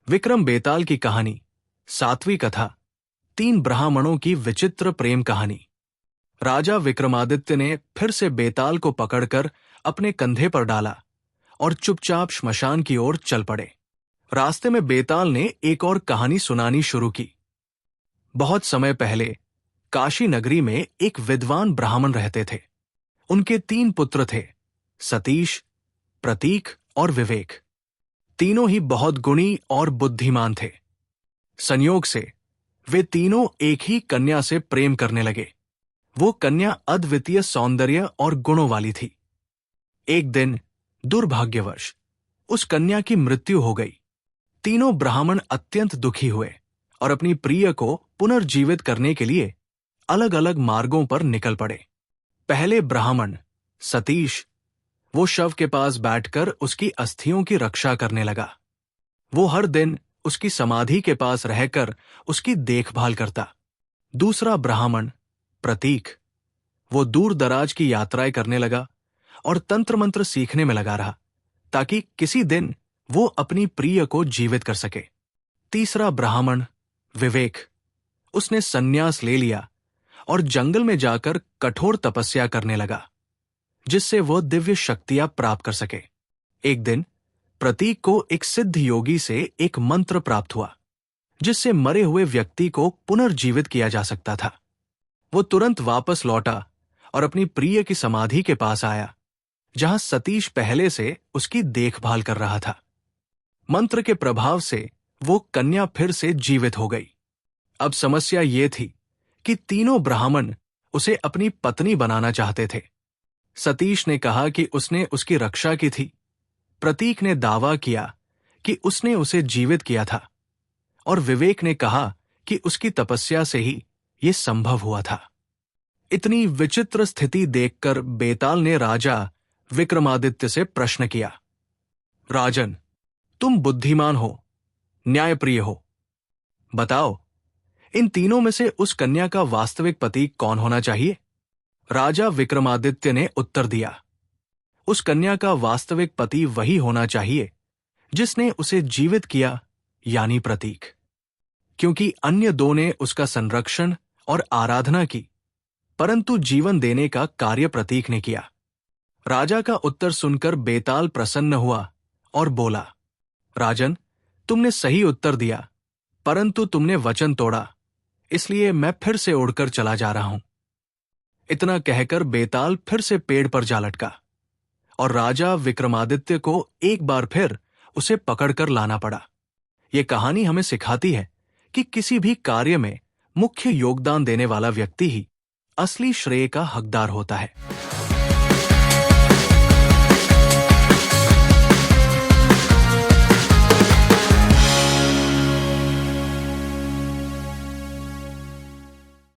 विक्रम बेताल की कहानी, सातवीं कथा। 3 ब्राह्मणों की विचित्र प्रेम कहानी। राजा विक्रमादित्य ने फिर से बेताल को पकड़कर अपने कंधे पर डाला और चुपचाप श्मशान की ओर चल पड़े। रास्ते में बेताल ने एक और कहानी सुनानी शुरू की। बहुत समय पहले काशी नगरी में एक विद्वान ब्राह्मण रहते थे। उनके 3 पुत्र थे, सतीश, प्रतीक और विवेक। तीनों ही बहुत गुणी और बुद्धिमान थे। संयोग से वे तीनों एक ही कन्या से प्रेम करने लगे। वो कन्या अद्वितीय सौंदर्य और गुणों वाली थी। एक दिन दुर्भाग्यवश उस कन्या की मृत्यु हो गई। तीनों ब्राह्मण अत्यंत दुखी हुए और अपनी प्रिय को पुनर्जीवित करने के लिए अलग अलग मार्गों पर निकल पड़े। पहले ब्राह्मण सतीश, वो शव के पास बैठकर उसकी अस्थियों की रक्षा करने लगा। वो हर दिन उसकी समाधि के पास रहकर उसकी देखभाल करता। दूसरा ब्राह्मण प्रतीक, वो दूर दराज की यात्राएं करने लगा और तंत्र मंत्र सीखने में लगा रहा ताकि किसी दिन वो अपनी प्रिय को जीवित कर सके। तीसरा ब्राह्मण विवेक, उसने संन्यास ले लिया और जंगल में जाकर कठोर तपस्या करने लगा जिससे वह दिव्य शक्तियां प्राप्त कर सके। एक दिन प्रतीक को एक सिद्ध योगी से एक मंत्र प्राप्त हुआ जिससे मरे हुए व्यक्ति को पुनर्जीवित किया जा सकता था। वो तुरंत वापस लौटा और अपनी प्रिय की समाधि के पास आया जहां सतीश पहले से उसकी देखभाल कर रहा था। मंत्र के प्रभाव से वो कन्या फिर से जीवित हो गई। अब समस्या ये थी कि तीनों ब्राह्मण उसे अपनी पत्नी बनाना चाहते थे। सतीश ने कहा कि उसने उसकी रक्षा की थी। प्रतीक ने दावा किया कि उसने उसे जीवित किया था और विवेक ने कहा कि उसकी तपस्या से ही यह संभव हुआ था। इतनी विचित्र स्थिति देखकर बेताल ने राजा विक्रमादित्य से प्रश्न किया, राजन, तुम बुद्धिमान हो, न्यायप्रिय हो। बताओ, इन तीनों में से उस कन्या का वास्तविक पति कौन होना चाहिए? राजा विक्रमादित्य ने उत्तर दिया, उस कन्या का वास्तविक पति वही होना चाहिए जिसने उसे जीवित किया, यानी प्रतीक, क्योंकि अन्य 2 ने उसका संरक्षण और आराधना की, परंतु जीवन देने का कार्य प्रतीक ने किया। राजा का उत्तर सुनकर बेताल प्रसन्न हुआ और बोला, राजन, तुमने सही उत्तर दिया, परंतु तुमने वचन तोड़ा, इसलिए मैं फिर से उड़कर चला जा रहा हूं। इतना कहकर बेताल फिर से पेड़ पर जा लटका और राजा विक्रमादित्य को एक बार फिर उसे पकड़कर लाना पड़ा। यह कहानी हमें सिखाती है कि किसी भी कार्य में मुख्य योगदान देने वाला व्यक्ति ही असली श्रेय का हकदार होता है।